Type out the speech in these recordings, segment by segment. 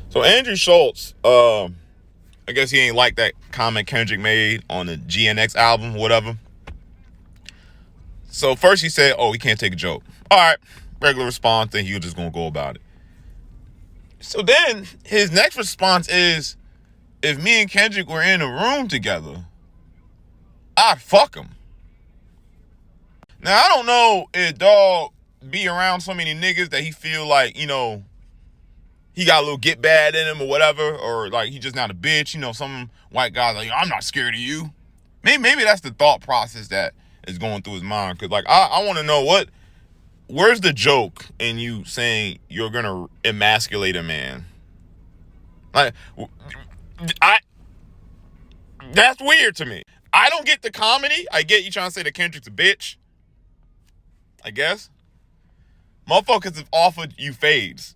So Andrew Schultz, I guess he ain't like that comment Kendrick made on the GNX album, whatever. So first he said, oh, he can't take a joke. All right, regular response, then he was just going to go about it. So then his next response is, if me and Kendrick were in a room together, I'd fuck him. Now, I don't know if dog be around so many niggas that he feel like, you know, he got a little get bad in him or whatever, or like he just not a bitch. You know, some white guys like, I'm not scared of you. Maybe that's the thought process that is going through his mind. Because like, I want to know where's the joke in you saying you're going to emasculate a man? Like, that's weird to me. I don't get the comedy. I get you trying to say that Kendrick's a bitch, I guess. Motherfuckers have offered you fades.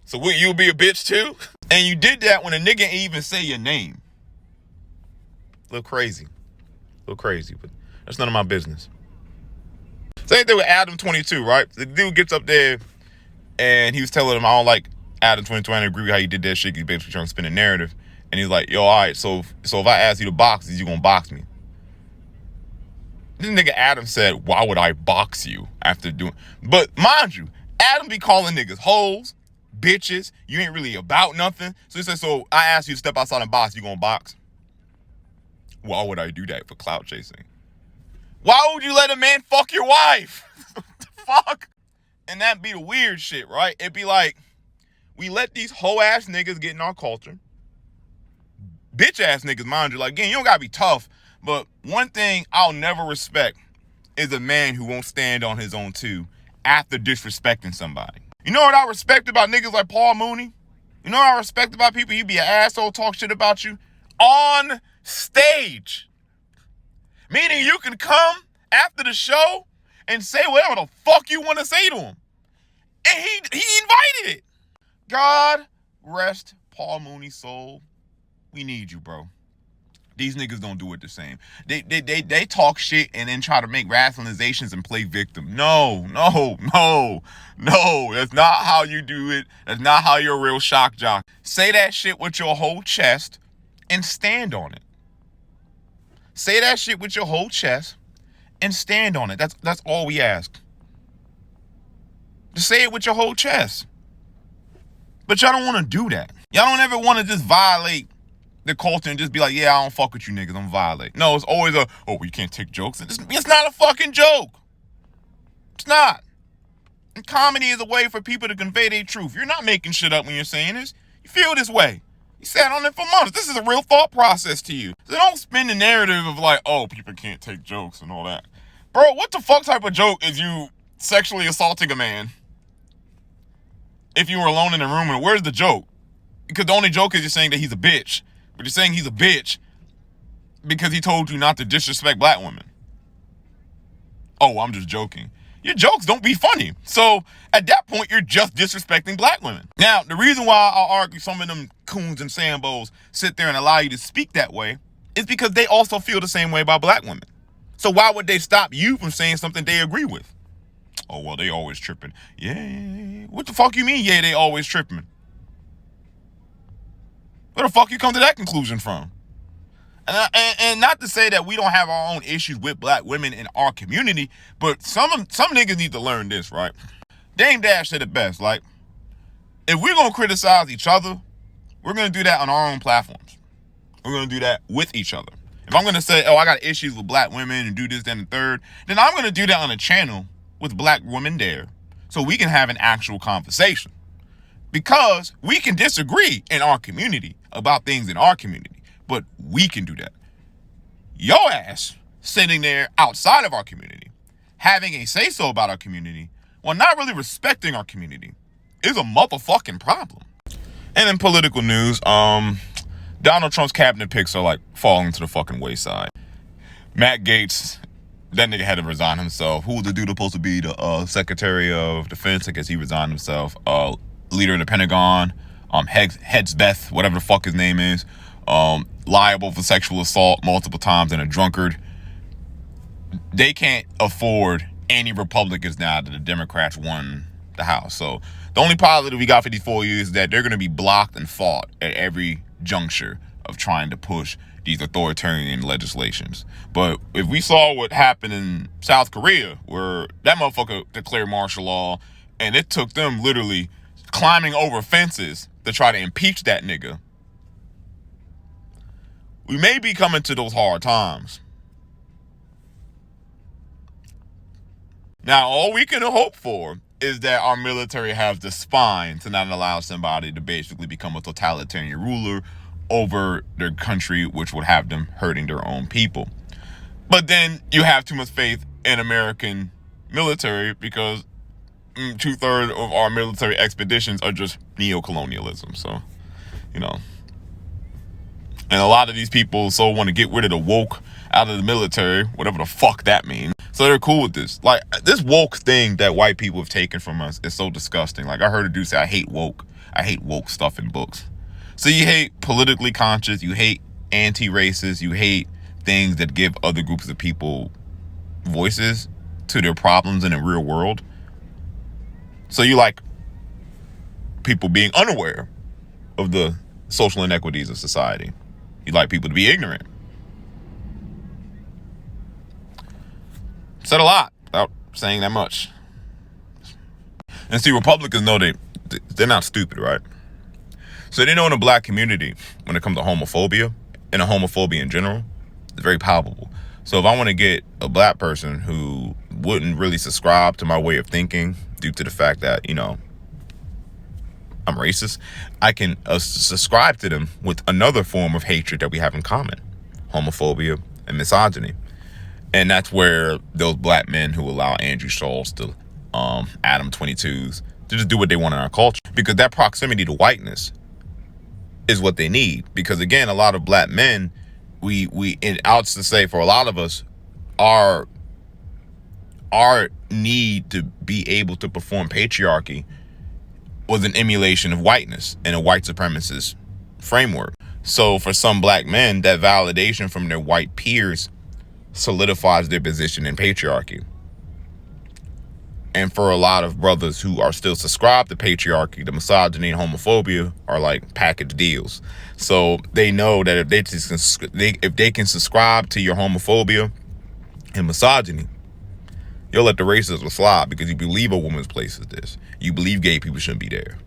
So will you be a bitch too? And you did that when a nigga ain't even say your name. A little crazy, but that's none of my business. Same thing with Adam 22, right? The dude gets up there and he was telling him, I don't like Adam 22. I don't agree with how you did that shit. He's basically trying to spin a narrative. And he's like, yo, all right, so if I ask you to box, is you gonna box me? This nigga Adam said, why would I box you after doing... But mind you, Adam be calling niggas hoes, bitches, you ain't really about nothing. So he said, so I asked you to step outside and box, you gonna box? Why would I do that for clout chasing? Why would you let a man fuck your wife? What the fuck? And that be the weird shit, right? It'd be like, we let these hoe-ass niggas get in our culture. Bitch-ass niggas, mind you. Like, again, you don't gotta be tough, but one thing I'll never respect is a man who won't stand on his own too after disrespecting somebody. You know what I respect about niggas like Paul Mooney? You know what I respect about people? You be an asshole, talk shit about you on stage. Meaning you can come after the show and say whatever the fuck you want to say to him. And he invited it. God rest Paul Mooney's soul. We need you, bro. These niggas don't do it the same. They talk shit and then try to make rationalizations and play victim. No. That's not how you do it. That's not how you're a real shock jock. Say that shit with your whole chest and stand on it. Say that shit with your whole chest and stand on it. That's all we ask. Just say it with your whole chest. But y'all don't want to do that. Y'all don't ever want to just violate the culture and just be like, yeah, I don't fuck with you niggas, I'm violate. No, it's always you can't take jokes. It's not a fucking joke. It's not. And comedy is a way for people to convey their truth. You're not making shit up when you're saying this. You feel this way. You sat on it for months. This is a real thought process to you. So don't spin the narrative of like, oh, people can't take jokes and all that. Bro, what the fuck type of joke is you sexually assaulting a man if you were alone in the room? And where's the joke? Because the only joke is you're saying that he's a bitch. But you're saying he's a bitch because he told you not to disrespect black women. Oh, I'm just joking. Your jokes don't be funny. So at that point, you're just disrespecting black women. Now, the reason why I argue some of them coons and sambos sit there and allow you to speak that way is because they also feel the same way about black women. So why would they stop you from saying something they agree with? Oh, well, they always tripping. Yeah. What the fuck you mean, yeah, they always tripping? Where the fuck you come to that conclusion from? And not to say that we don't have our own issues with black women in our community, but some niggas need to learn this, right? Dame Dash said it best, like, if we're going to criticize each other, we're going to do that on our own platforms. We're going to do that with each other. If I'm going to say, oh, I got issues with black women and do this, that, and the third, then I'm going to do that on a channel with black women there so we can have an actual conversation. Because we can disagree in our community about things in our community, but we can do that. Your ass sitting there outside of our community, having a say-so about our community, while not really respecting our community, is a motherfucking problem. And in political news, Donald Trump's cabinet picks are like falling to the fucking wayside. Matt Gaetz, that nigga had to resign himself. Who was the dude supposed to be the Secretary of Defense? I guess he resigned himself. Leader of the Pentagon, Hegseth, whatever the fuck his name is, liable for sexual assault multiple times and a drunkard. They can't afford any Republicans now that the Democrats won the the house. So the only positive we got for these 4 years is that they're going to be blocked and fought at every juncture of trying to push these authoritarian legislations. But if we saw what happened in South Korea, where that motherfucker declared martial law, and it took them literally climbing over fences to try to impeach that nigga, we may be coming to those hard times. Now, all we can hope for is that our military has the spine to not allow somebody to basically become a totalitarian ruler over their country, which would have them hurting their own people. But then you have too much faith in American military, because 2/3 of our military expeditions are just neo-colonialism. So, and a lot of these people so want to get rid of the woke out of the military, whatever the fuck that means. So they're cool with this. Like, this woke thing that white people have taken from us is so disgusting. Like, I heard a dude say, I hate woke stuff in books. So you hate politically conscious, you hate anti-racist, you hate things that give other groups of people voices to their problems in the real world. So you like people being unaware of the social inequities of society. You like people to be ignorant. Said a lot without saying that much. And see, Republicans know they're not stupid, right? So they know in the black community, when it comes to homophobia and homophobia in general, it's very palpable. So if I want to get a black person who wouldn't really subscribe to my way of thinking due to the fact that, I'm racist, I can subscribe to them with another form of hatred that we have in common: homophobia and misogyny. And that's where those black men who allow Andrew Schultz to Adam 22s to just do what they want in our culture, because that proximity to whiteness is what they need. Because again, a lot of black men, and out to say for a lot of us, our need to be able to perform patriarchy was an emulation of whiteness and a white supremacist framework. So for some black men, that validation from their white peers solidifies their position in patriarchy. And for a lot of brothers who are still subscribed to patriarchy, the misogyny and homophobia are like package deals. So they know that if they can subscribe to your homophobia and misogyny, you'll let the racism slide because you believe a woman's place is this. You believe gay people shouldn't be there.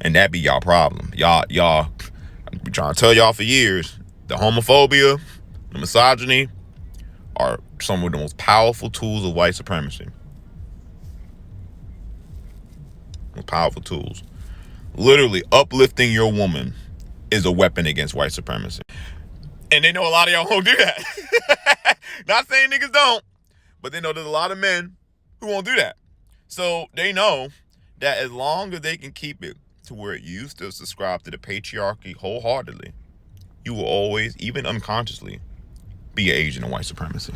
And that be y'all problem. Y'all, I've been trying to tell y'all for years, the homophobia, the misogyny are some of the most powerful tools of white supremacy. Most powerful tools. Literally, uplifting your woman is a weapon against white supremacy. And they know a lot of y'all won't do that. Not saying niggas don't, but they know there's a lot of men who won't do that. So they know that as long as they can keep it to where you still subscribe to the patriarchy wholeheartedly, you will always, even unconsciously, be an agent of white supremacy.